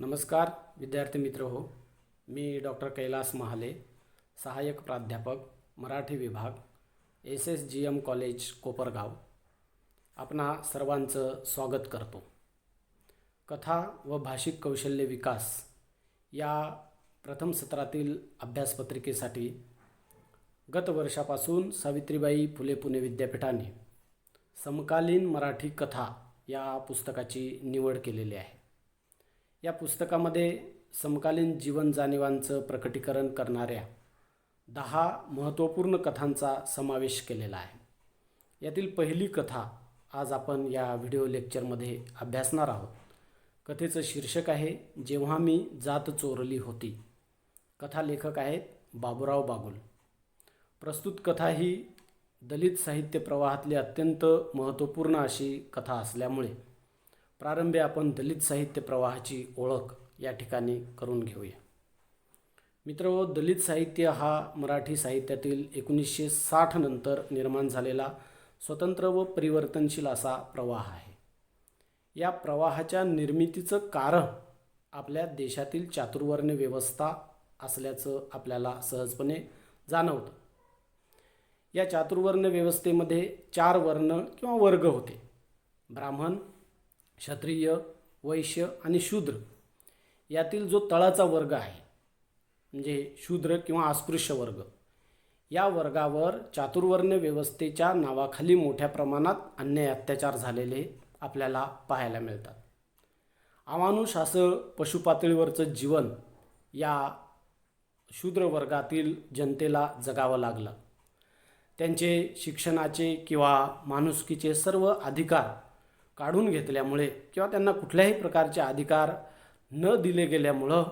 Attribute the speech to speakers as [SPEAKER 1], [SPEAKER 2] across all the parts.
[SPEAKER 1] नमस्कार विद्यार्थी मित्र हो, मी डॉक्टर कैलास महाले, सहाय्यक प्राध्यापक मराठी विभाग SSGM कॉलेज कोपरगाव आपणा सर्वांचं स्वागत करतो। कथा व भाषिक कौशल्य विकास या प्रथम सत्रातील अभ्यासपत्रिकेसाठी गत वर्षापासून सावित्रीबाई फुले पुणे विद्यापीठाने समकालीन मराठी कथा या पुस्तकाची निवड केलेली आहे। या पुस्तकामध्ये समकालीन जीवन जाणीवांचं प्रकटीकरण करणाऱ्या 10 महत्त्वपूर्ण कथांचा समावेश केलेला आहे। यातील पहिली कथा आज आपण या व्हिडिओ लेक्चरमध्ये अभ्यासणार आहोत। कथेचं शीर्षक आहे जेव्हा मी जात चोरली होती। कथा लेखक आहेत बाबूराव बागुल। प्रस्तुत कथा ही दलित साहित्य प्रवाहातली अत्यंत महत्त्वपूर्ण अशी कथा असल्यामुळे प्रारंभी आपण दलित साहित्य प्रवाहाची ओळख या ठिकाणी करून घेऊया। मित्रहो, दलित साहित्य हा मराठी साहित्यातील 1960 नंतर निर्माण झालेला स्वतंत्र व परिवर्तनशील असा प्रवाह आहे। या प्रवाहाच्या निर्मितीचं कारण आपल्या देशातील चातुर्वर्ण व्यवस्था असल्याचं आपल्याला सहजपणे जाणवतं। या चातुर्वर्ण व्यवस्थेमध्ये 4 वर्ण किंवा वर्ग होते: ब्राह्मण, क्षत्रिय, वैश्य आणि शूद्र। यातील जो तळाचा वर्ग आहे म्हणजे शूद्र किंवा अस्पृश्य वर्ग, या वर्गावर चातुर्वर्ण व्यवस्थेच्या नावाखाली मोठ्या प्रमाणात अन्याय अत्याचार झालेले आपल्याला पाहायला मिळतात। अमानुष असं पशुपातळीवरचं जीवन या शूद्र वर्गातील जनतेला जगावं लागलं। त्यांचे शिक्षणाचे किंवा माणुसकीचे सर्व अधिकार काढून घेतल्यामुळे किंवा त्यांना कुठल्याही प्रकारचे अधिकार न दिले गेल्यामुळं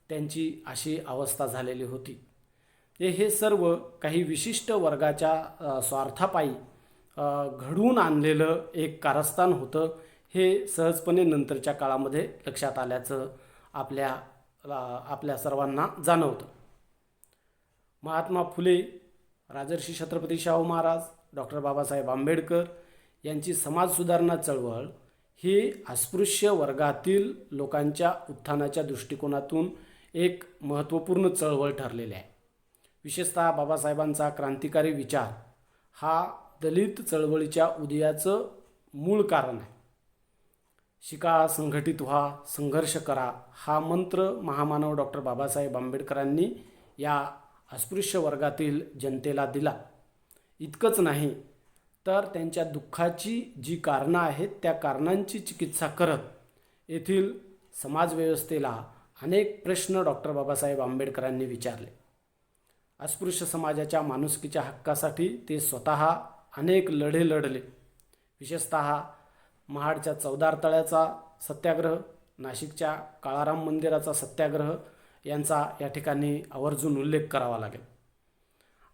[SPEAKER 1] त्यांची अशी अवस्था झालेली होती। हे सर्व काही विशिष्ट वर्गाच्या स्वार्थापायी घडवून आणलेलं एक कारस्थान होतं। हे सहजपणे नंतरच्या काळामध्ये लक्षात आल्याचं आपल्या सर्वांना जाणवतं। महात्मा फुले, राजर्षी छत्रपती शाहू महाराज, डॉक्टर बाबासाहेब आंबेडकर यांची समाज सुधारणा चळवळ ही अस्पृश्य वर्गातील लोकांच्या उत्थानाच्या दृष्टिकोनातून एक महत्त्वपूर्ण चळवळ ठरलेली आहे। विशेषतः बाबासाहेबांचा क्रांतिकारी विचार हा दलित चळवळीच्या उदयाचं मूळ कारण आहे। शिका, संघटित व्हा, संघर्ष करा हा मंत्र महामानव डॉक्टर बाबासाहेब आंबेडकरांनी या अस्पृश्य वर्गातील जनतेला दिला। इतकंच नाही तर त्यांच्या दुःखाची जी कारणं आहेत त्या कारणांची चिकित्सा करत येथील समाजव्यवस्थेला अनेक प्रश्न डॉक्टर बाबासाहेब आंबेडकरांनी विचारले। अस्पृश्य समाजाच्या माणुसकीच्या हक्कासाठी ते स्वतः अनेक लढे लढले। विशेषतः महाडच्या चौदार तळ्याचा सत्याग्रह, नाशिकच्या काळाराम मंदिराचा सत्याग्रह यांचा या ठिकाणी आवर्जून उल्लेख करावा लागेल।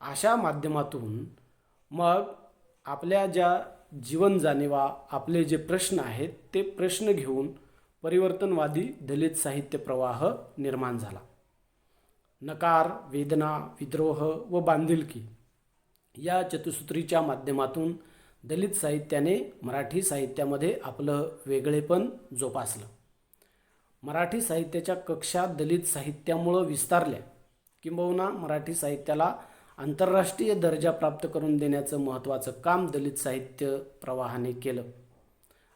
[SPEAKER 1] अशा माध्यमातून मग आपल्या ज्या जीवन जाणीवा, आपले जे प्रश्न आहेत ते प्रश्न घेऊन परिवर्तनवादी दलित साहित्य प्रवाह निर्माण झाला। नकार, वेदना, विद्रोह व बांधिलकी या चतुसूत्रीच्या माध्यमातून दलित साहित्याने मराठी साहित्यामध्ये आपलं वेगळेपण जोपासलं। मराठी साहित्याच्या कक्षा दलित साहित्यामुळं विस्तारल्या, किंबहुना मराठी साहित्याला आंतरराष्ट्रीय दर्जा प्राप्त करून देण्याचं महत्त्वाचं काम दलित साहित्य प्रवाहाने केलं।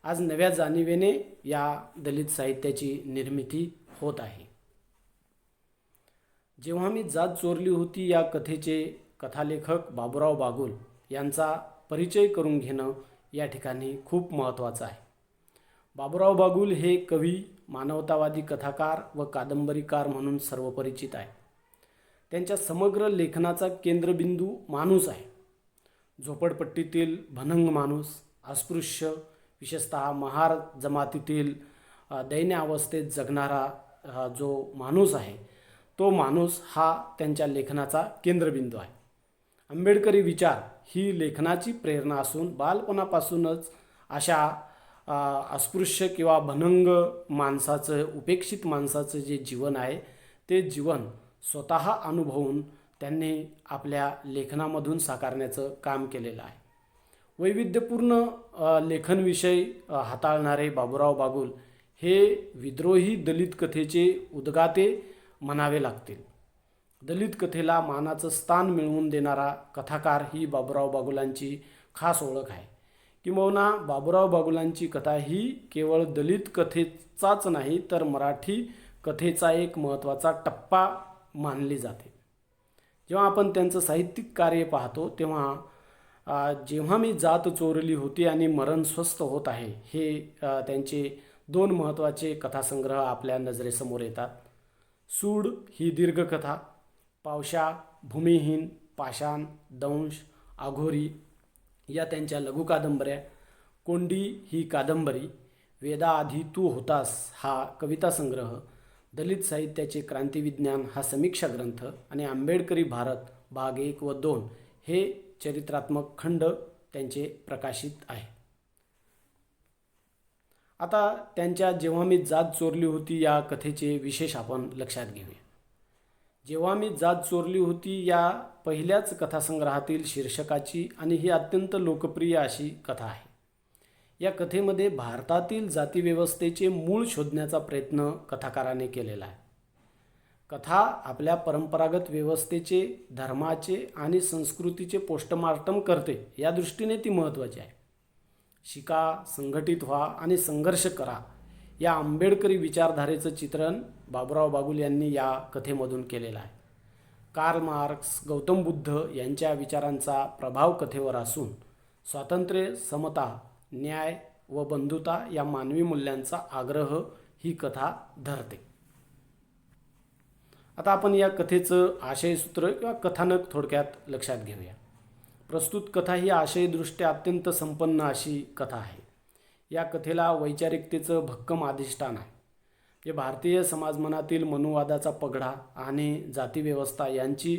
[SPEAKER 1] आज नव्या जाणीवेने या दलित साहित्याची निर्मिती होत आहे। जेव्हा मी जात चोरली होती या कथेचे कथालेखक बाबूराव बागुल यांचा परिचय करून घेणं या ठिकाणी खूप महत्त्वाचं आहे। बाबूराव बागुल हे कवी, मानवतावादी कथाकार व कादंबरीकार म्हणून सर्वपरिचित आहे। त्यांच्या समग्र लेखनाचा केंद्रबिंदू माणूस आहे। झोपडपट्टीतील भनंग माणूस, अस्पृश्य, विशेषतः महार जमातीतील दैन्य अवस्थेत जगणारा जो माणूस आहे तो माणूस हा त्यांच्या लेखनाचा केंद्रबिंदू आहे। आंबेडकरी विचार ही लेखनाची प्रेरणा असून बालपणापासूनच अशा अस्पृश्य किंवा भनंग माणसाचं, उपेक्षित माणसाचं जे जीवन आहे ते जीवन स्वतः अनुभवून त्यांनी आपल्या लेखनामधून साकारण्याचं काम केलेलं आहे। वैविध्यपूर्ण लेखनविषय हाताळणारे बाबूराव बागुल हे विद्रोही दलित कथेचे उद्गाते म्हणावे लागतील. दलित कथेला मानाचं स्थान मिळवून देणारा कथाकार ही बाबूराव बागुलांची खास ओळख आहे. किंबहुना बाबूराव बागुलांची कथा ही केवळ दलित कथेचाच नाही तर मराठी कथेचा एक महत्त्वाचा टप्पा मानली जाते. जेव्हा आपण त्यांचं साहित्यिक कार्य पाहतो तेव्हा जेव्हा मी जात चोरली होती आणि मरण स्वस्थ होत आहे हे त्यांचे दोन महत्त्वाचे कथासंग्रह आपल्या नजरेसमोर येतात. सूड ही दीर्घकथा, पावशा, भूमिहीन, पाषाण, दंश, आघोरी या त्यांच्या लघुकादंबऱ्या, कोंडी ही कादंबरी, वेदाआधी तू होतास हा कविता संग्रह, दलित साहित्याचे क्रांतिविज्ञान हा समीक्षा ग्रंथ आणि आंबेडकरी भारत भाग 1 व 2 हे चरित्रात्मक खंड त्यांचे प्रकाशित आहे. आता त्यांच्या जेव्हा मी जात चोरली होती या कथेचे विशेष आपण लक्षात घेऊया. जेव्हा मी जात चोरली होती या पहिल्याच कथासंग्रहातील शीर्षकाची आणि ही अत्यंत लोकप्रिय अशी कथा आहे. या कथेमध्ये भारतातील जातीव्यवस्थेचे मूळ शोधण्याचा प्रयत्न कथाकाराने केलेला आहे. कथा आपल्या परंपरागत व्यवस्थेचे, धर्माचे आणि संस्कृतीचे पोस्टमार्टम करते. या दृष्टीने ती महत्त्वाची आहे. शिका, संघटित व्हा आणि संघर्ष करा या आंबेडकरी विचारधारेचं चित्रण बाबूराव बागुल यांनी या कथेमधून केलेलं आहे. कार्ल मार्क्स, गौतम बुद्ध यांच्या विचारांचा प्रभाव कथेवर असून स्वातंत्र्य, समता, न्याय व बंधुता या मानवी मूल्यांचा आग्रह ही कथा धरते. आता आपण या कथेचं आशयसूत्र किंवा कथानक थोडक्यात लक्षात घेऊया. प्रस्तुत कथा ही आशयदृष्ट्या अत्यंत संपन्न अशी कथा आहे. या कथेला वैचारिकतेचं भक्कम अधिष्ठान आहे. जे भारतीय समाजमनातील मनुवादाचा पगडा आणि जातीव्यवस्था यांची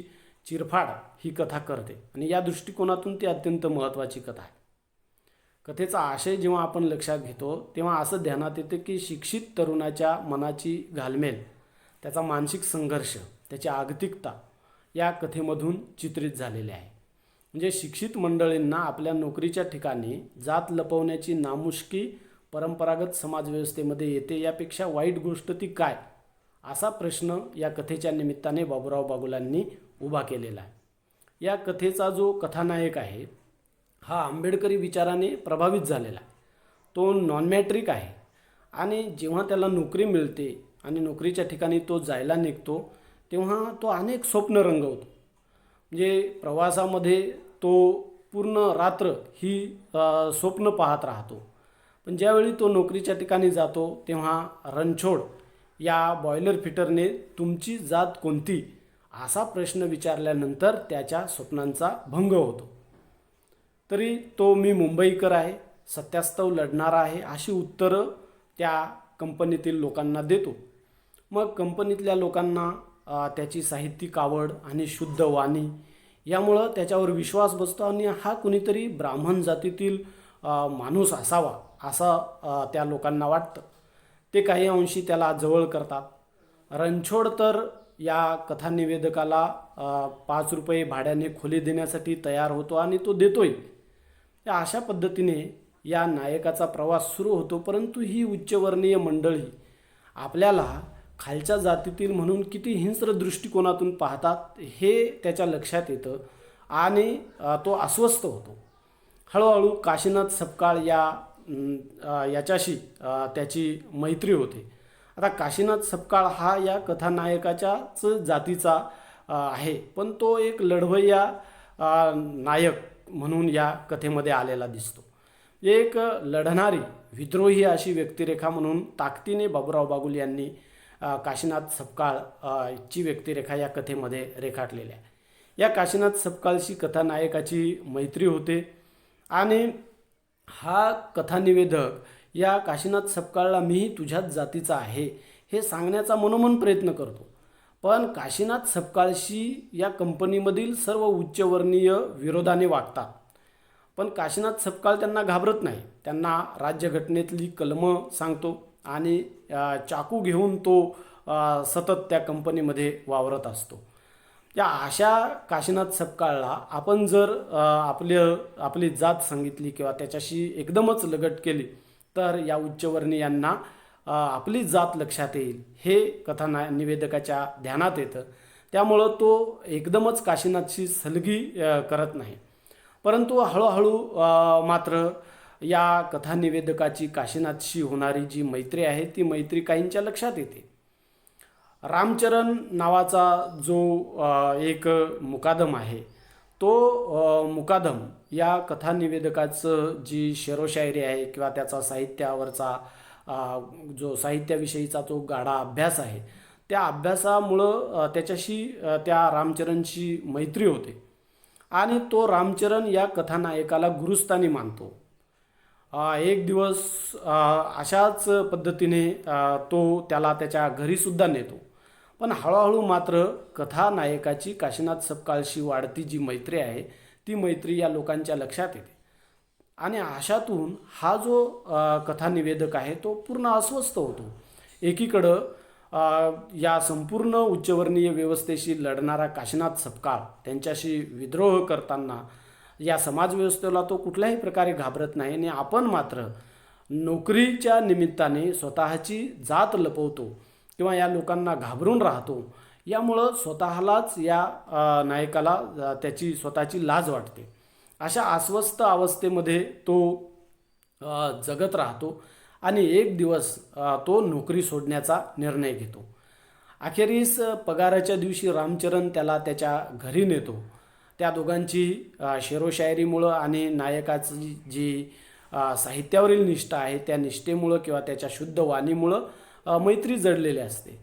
[SPEAKER 1] चिरफाड ही कथा करते आणि या दृष्टिकोनातून ती अत्यंत महत्त्वाची कथा आहे. कथेचा आशय जेव्हा आपण लक्षात घेतो तेव्हा असं ध्यानात येते की शिक्षित तरुणाच्या मनाची घालमेल, त्याचा मानसिक संघर्ष, त्याची आगतिकता या कथेमधून चित्रित झालेली आहे. म्हणजे शिक्षित मंडळींना आपल्या नोकरीच्या ठिकाणी जात लपवण्याची नामुष्की परंपरागत समाजव्यवस्थेमध्ये येते. यापेक्षा वाईट गोष्ट ती काय, असा प्रश्न या कथेच्या निमित्ताने बाबूराव बागुलांनी उभा केलेला आहे. या कथेचा जो कथानायक आहे हा आंबेडकरी विचाराने प्रभावित झालेला आहे. तो नॉन मॅट्रिक आहे आणि जेव्हा त्याला नोकरी मिळते आणि नोकरीच्या ठिकाणी तो जायला निघतो तेव्हा तो अनेक स्वप्न रंगवतो. म्हणजे प्रवासामध्ये तो पूर्ण रात्र ही स्वप्न पाहत राहतो. पण ज्यावेळी तो नोकरीच्या ठिकाणी जातो तेव्हा रणछोड या बॉयलर फिटरने तुमची जात कोणती असा प्रश्न विचारल्यानंतर त्याच्या स्वप्नांचा भंग होतो. तरी तो मी मुंबईकर आहे, सत्यास्तव लढणारा आहे अशी उत्तरं त्या कंपनीतील लोकांना देतो. मग कंपनीतल्या लोकांना त्याची साहित्यिक आवड आणि शुद्ध वाणी यामुळं त्याच्यावर विश्वास बसतो आणि हा कुणीतरी ब्राह्मण जातीतील माणूस असावा असं त्या लोकांना वाटतं. ते काही अंशी त्याला जवळ करतात. रणछोड तर या कथानिवेदकाला 5 रुपये भाड्याने खोली देण्यासाठी तयार होतो आणि तो देतोय. या अशा पद्धतीने या नायकाचा प्रवास सुरू होतो. परंतु ही उच्चवर्णीय मंडळी आपल्याला खालच्या जातीतील म्हणून किती हिंस्र दृष्टिकोनातून पाहतात हे त्याच्या लक्षात येतं आणि तो अस्वस्थ होतो. हळूहळू काशीनाथ सपकाळ याच्याशी त्याची मैत्री होते. आता काशीनाथ सपकाळ हा या कथानायकाच्याच जातीचा आहे, पण तो एक लढवय्या नायक म्हणून या कथेमध्ये आलेला दिसतो. एक लढणारी विद्रोही अशी व्यक्तिरेखा म्हणून ताकदीने बाबूराव बागुल यांनी काशीनाथ सपकाळ ची व्यक्तिरेखा या कथेमध्ये रेखाटलेली आहे. या काशीनाथ सपकाळशी कथानायकाची मैत्री होते आणि हा कथानिवेदक या काशीनाथ सपकाळला मीही तुझ्याच जातीचा आहे हे सांगण्याचा मनोमन प्रयत्न करतो. पण काशीनाथ सपकाळशी या कंपनीमधील सर्व उच्चवर्णीय विरोधाने वागतात. पण काशीनाथ सपकाळ त्यांना घाबरत नाही. त्यांना राज्यघटनेतली कलमं सांगतो आणि चाकू घेऊन तो सतत त्या कंपनीमध्ये वावरत असतो. या अशा काशीनाथ सपकाळला आपण जर आपली जात सांगितली किंवा त्याच्याशी एकदमच लगट केली तर या उच्चवर्णीयांना आपली जात लक्षात येईल हे निवेदकाच्या ध्यानात येतं. त्यामुळं तो एकदमच काशीनाथची सलगी करत नाही, परंतु हळूहळू मात्र या कथानिवेदकाची काशीनाथशी होणारी जी मैत्री आहे ती मैत्री काहींच्या लक्षात येते. रामचरण नावाचा जो एक मुकादम आहे, तो मुकादम या कथानिवेदकाचं जी शेरोशायरी आहे किंवा त्याचा साहित्यावरचा जो साहित्याविषयीचा जो गाढा अभ्यास आहे, त्या अभ्यासामुळं त्याच्याशी त्या रामचरणशी मैत्री होते आणि तो रामचरण या कथानायकाला गुरुस्थानी मानतो. एक दिवस अशाच पद्धतीने तो त्याला त्याच्या घरीसुद्धा नेतो. पण हळूहळू मात्र कथानायकाची काशीनाथ सपकाळशी वाढती जी मैत्री आहे ती मैत्री या लोकांच्या लक्षात येते आणि अशातून हा जो कथानिवेदक आहे तो पूर्ण अस्वस्थ होतो. एकीकडं या संपूर्ण उच्चवर्णीय व्यवस्थेशी लढणारा काशीनाथ सपकाळ त्यांच्याशी विद्रोह करताना या समाजव्यवस्थेला तो कुठल्याही प्रकारे घाबरत नाही आणि आपण मात्र नोकरीच्या निमित्ताने स्वतःची जात लपवतो किंवा या लोकांना घाबरून राहतो. यामुळं स्वतःलाच या नायकाला त्याची स्वतःची लाज वाटते. अशा अस्वस्थ अवस्थेमध्ये तो जगत राहतो आणि एक दिवस तो नोकरी सोडण्याचा निर्णय घेतो. अखेरीस पगाराच्या दिवशी रामचरण त्याला त्याच्या घरी नेतो. त्या दोघांची शेरोशायरीमुळं आणि नायकाची जी साहित्यावरील निष्ठा आहे त्या निष्ठेमुळं किंवा त्याच्या शुद्ध वाणीमुळं मैत्री जडलेली असते.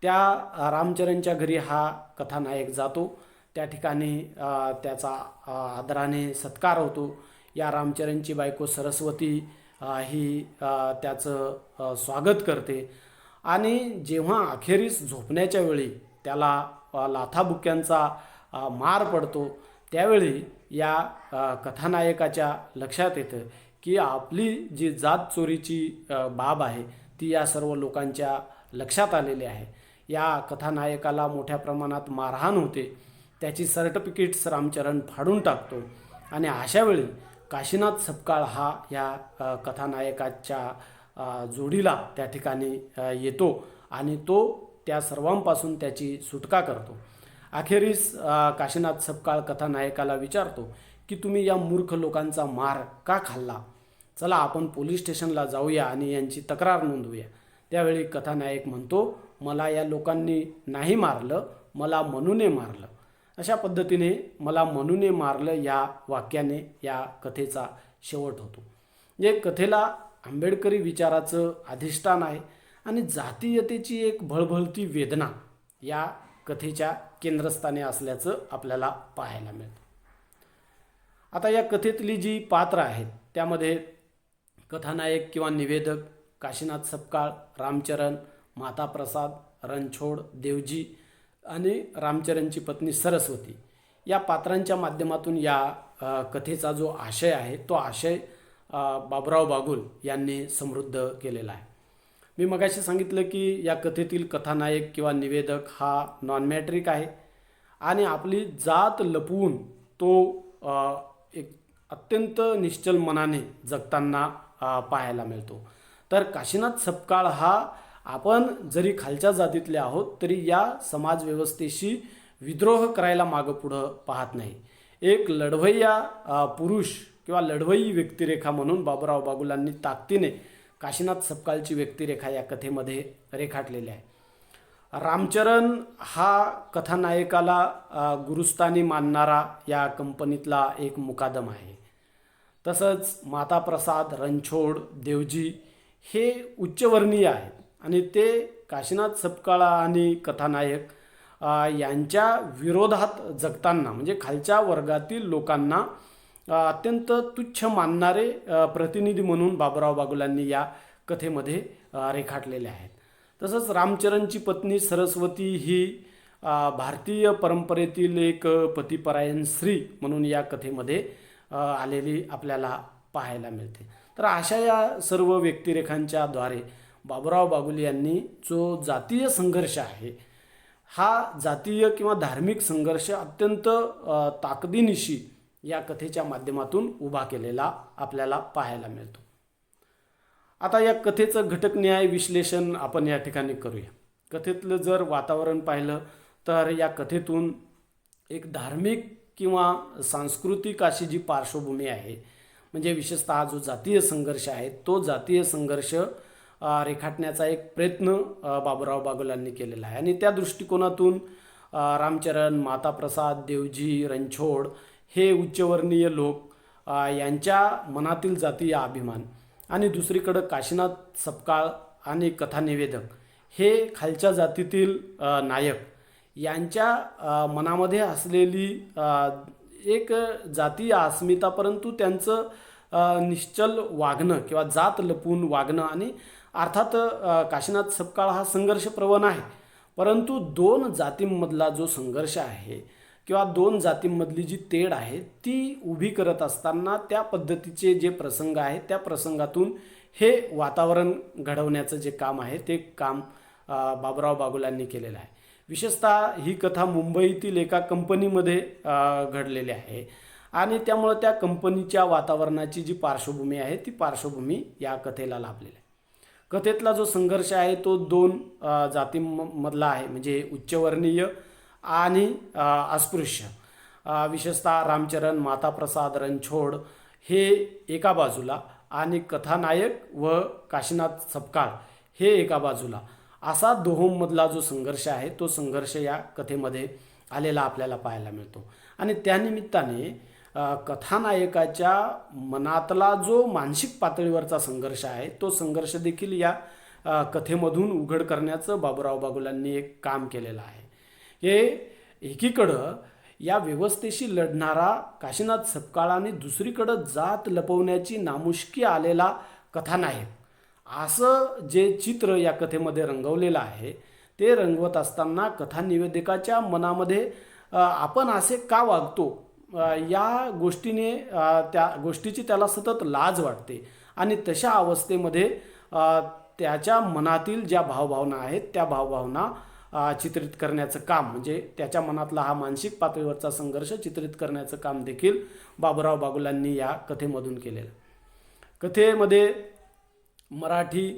[SPEAKER 1] त्या रामचरणच्या घरी हा कथानायक जातो. त्या ठिकाणी त्याचा आदराने सत्कार होतो. या रामचरणची बायको सरस्वती ही त्याचं स्वागत करते आणि जेव्हा अखेरीस झोपण्याच्या वेळी त्याला लाथाबुक्यांचा मार पडतो त्यावेळी या कथानायकाच्या लक्षात येतं की आपली जी जात चोरीची बाब आहे ती या सर्व लोकांच्या लक्षात आलेली आहे. या कथानायकाला मोठ्या प्रमाणात मारहाण होते. त्याची सर्टिफिकेट्स रामचरण फाडून टाकतो आणि अशावेळी काशीनाथ सपकाळ हा या कथानायकाच्या जोडीला त्या ठिकाणी येतो आणि तो त्या सर्वांपासून त्याची सुटका करतो. अखेरीस काशीनाथ सपकाळ कथानायकाला विचारतो की तुम्ही या मूर्ख लोकांचा मार का खाल्ला? चला आपण पोलीस स्टेशनला जाऊया आणि यांची तक्रार नोंदवूया. त्यावेळी कथानायक म्हणतो, मला या लोकांनी नाही मारलं, मला मनूने मारलं. अशा पद्धतीने मला मनूने मारलं या वाक्याने या कथेचा शेवट होतो. म्हणजे कथेला आंबेडकरी विचाराचं अधिष्ठान आहे आणि जातीयतेची एक भळभळती वेदना या कथेच्या केंद्रस्थानी असल्याचं आपल्याला पाहायला मिळतं. आता या कथेतली जी पात्र आहेत त्यामध्ये कथानायक किंवा निवेदक काशीनाथ सपकाळ, रामचरण, माताप्रसाद, रणछोड, देवजी आणि रामचरणची पत्नी सरस्वती या पात्रांच्या माध्यमातून या कथेचा जो आशय आहे तो आशय बाबुराव बागुल यांनी समृद्ध केलेला आहे. मी मगाशी सांगितलं की या कथेतील कथानायक किंवा निवेदक हा नॉन मॅट्रिक आहे आणि आपली जात लपवून तो एक अत्यंत निश्चल मनाने जगताना पाहायला मिळतो. तर काशीनाथ सपकाळ हा आपण जरी खालच्या जातीतले आहोत तरी या समाजव्यवस्थेशी विद्रोह करायला मागं पुढं पाहत नाही. एक लढवय्या पुरुष किंवा लढवय्यी व्यक्तिरेखा म्हणून बाबुराव बागुलांनी ताकदीने काशीनाथ सपकाळची व्यक्तिरेखा या कथेमध्ये रेखाटलेली आहे. रामचरण हा कथानायकाला गुरुस्थानी मानणारा या कंपनीतला एक मुकादम आहे. तसंच माताप्रसाद, रणछोड, देवजी हे उच्चवर्णीय आहेत आणि ते काशीनाथ सपकाळ आणि कथानायक यांच्या विरोधात जगताना म्हणजे खालच्या वर्गातील लोकांना अत्यंत तुच्छ मानणारे प्रतिनिधी म्हणून बाबुराव बागुलांनी या कथेमध्ये रेखाटलेले आहेत. तसंच रामचरणची पत्नी सरस्वती ही भारतीय परंपरेतील एक पतिपरायण स्त्री म्हणून या कथेमध्ये आलेली आपल्याला पाहायला मिळते. तर अशा या सर्व व्यक्तिरेखांच्या द्वारे बाबुराव बागुल यांनी जो जातीय संघर्ष आहे हा जातीय किंवा धार्मिक संघर्ष अत्यंत ताकदीनिशी या कथेच्या माध्यमातून उभा केलेला आपल्याला पाहायला मिळतो. आता या कथेचं घटकन्याय विश्लेषण आपण या ठिकाणी करूया. कथेतलं जर वातावरण पाहिलं तर या कथेतून एक धार्मिक किंवा सांस्कृतिक अशी जी पार्श्वभूमी आहे, म्हणजे विशेषतः जो जातीय संघर्ष आहे तो जातीय संघर्ष रेखाटण्याचा एक प्रयत्न बाबूराव बागुलांनी केलेला आहे. आणि त्या दृष्टिकोनातून रामचरण, माताप्रसाद, देवजी, रणछोड हे उच्चवर्णीय लोक यांच्या मनातील जातीय अभिमान आणि दुसरीकडं काशीनाथ सपकाळ आणि कथानिवेदक हे खालच्या जातीतील नायक यांच्या मनामध्ये असलेली एक जातीय अस्मिता, परंतु त्यांचं निश्चल वागणं किंवा जात लपवून वागणं. आणि अर्थात काशीनाथ सपकाळ हा संघर्षप्रवण आहे, परंतु दोन जातींमधला जो संघर्ष आहे किंवा दोन जातींमधली जी तेढ आहे ती उभी करत असताना त्या पद्धतीचे जे प्रसंग आहेत त्या प्रसंगातून हे वातावरण घडवण्याचं जे काम आहे ते काम बाबूराव बागुलांनी केलेलं आहे. विशेषतः ही कथा मुंबईतील एका कंपनीमध्ये घडलेली आहे आणि त्यामुळे त्या कंपनीच्या वातावरणाची जी पार्श्वभूमी आहे ती पार्श्वभूमी या कथेला लाभलेली आहे. कथेतला जो संघर्ष आहे तो दोन जातींमधला आहे, म्हणजे उच्चवर्णीय आणि अस्पृश्य. विशेषतः रामचरण, माताप्रसाद, रणछोड हे एका बाजूला आणि कथानायक व काशीनाथ सपकाळ हे एका बाजूला, असा दोहोंमधला जो संघर्ष आहे तो संघर्ष या कथेमध्ये आलेला आपल्याला पाहायला मिळतो. आणि त्यानिमित्ताने कथानायकाच्या मनातला जो मानसिक पातळीवरचा संघर्ष आहे तो संघर्ष देखील या कथेमधून उघड करण्याचं बाबूराव बागुलांनी एक काम केलेलं आहे. हे एकीकडं या व्यवस्थेशी लढणारा काशीनाथ सपकाळ आणि दुसरीकडं जात लपवण्याची नामुष्की आलेला कथानायक, असं जे चित्र या कथेमध्ये रंगवलेलं आहे ते रंगवत असताना कथानिवेदकाच्या मनामध्ये आपण असे का वागतो या गोष्टीने त्या गोष्टीची त्याला सतत लाज वाटते. आणि तशा अवस्थेमध्ये त्याच्या मनातील ज्या भावभावना आहेत त्या भावभावना चित्रित करण्याचं काम, म्हणजे त्याच्या मनातला हा मानसिक पातळीवरचा संघर्ष चित्रित करण्याचं काम देखील बाबूराव बागुलांनी या कथेमधून केलेलं. कथेमध्ये मराठी,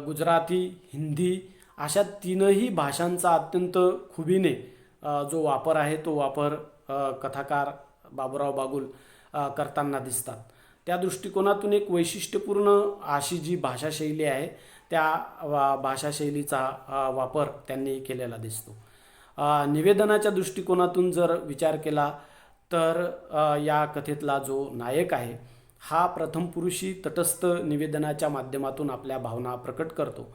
[SPEAKER 1] गुजराती, हिंदी अशा तीनही भाषांचा अत्यंत खुबीने जो वापर आहे तो वापर कथाकार बाबूराव बागुल करताना दिसतात. त्या दृष्टिकोनातून एक वैशिष्ट्यपूर्ण अशी जी भाषाशैली आहे त्या भाषाशैलीचा वापर त्यांनी केलेला दिसतो. निवेदनाच्या दृष्टिकोनातून जर विचार केला तर या कथेतला जो नायक आहे हा प्रथम पुरुषी तटस्थ निवेदनाच्या माध्यमातून आपल्या भावना प्रकट करतो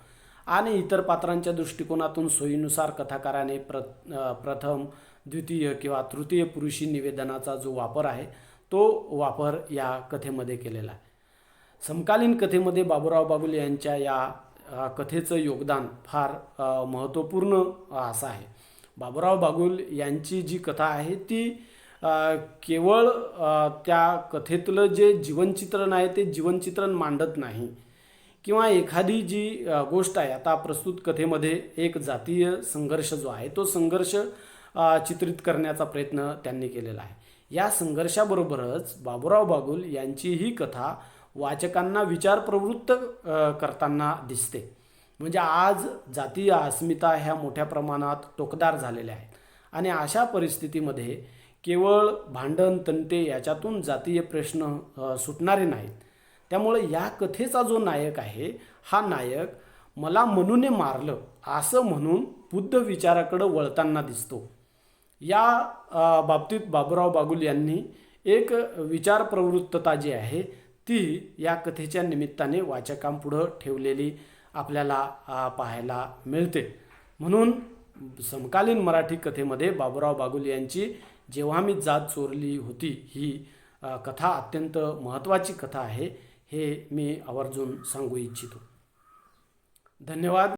[SPEAKER 1] आणि इतर पात्रांच्या दृष्टिकोनातून सोयीनुसार कथाकाराने प्रथम, द्वितीय किंवा तृतीय पुरुषी निवेदनाचा जो वापर आहे तो वापर या कथेमध्ये केलेला आहे. समकालीन कथेमध्ये बाबूराव बागुल यांच्या या कथेचं योगदान फार महत्त्वपूर्ण असं आहे. बाबूराव बागुल यांची जी कथा आहे ती केवळ त्या कथेतलं जे जीवनचित्रण आहे ते जीवनचित्रण मांडत नाही, किंवा एखादी जी गोष्ट आहे, आता प्रस्तुत कथेमध्ये एक जातीय संघर्ष जो आहे तो संघर्ष चित्रित करण्याचा प्रयत्न त्यांनी केलेला आहे. या संघर्षाबरोबरच बाबूराव बागुल यांची ही कथा वाचकांना विचार प्रवृत्त करताना दिसते. म्हणजे आज जातीय अस्मिता ह्या मोठ्या प्रमाणात टोकदार झालेल्या आहेत आणि अशा परिस्थितीमध्ये केवळ भांडण, तंटे याच्यातून जातीय प्रश्न सुटणारे नाहीत. त्यामुळे या कथेचा जो नायक आहे हा नायक मला मनुने मारलं असं म्हणून बुद्ध विचाराकडे वळताना दिसतो. या बाबतीत बाबूराव बागुल यांनी एक विचार प्रवृत्तता जी आहे ती या कथेच्या निमित्ताने वाचकांपुढं ठेवलेली आपल्याला पाहायला मिळते. म्हणून समकालीन मराठी कथेमध्ये बाबूराव बागुल यांची जेव्हा मी जात चोरली होती ही कथा अत्यंत महत्त्वाची कथा आहे, हे मी आवर्जून सांगू इच्छितो. धन्यवाद.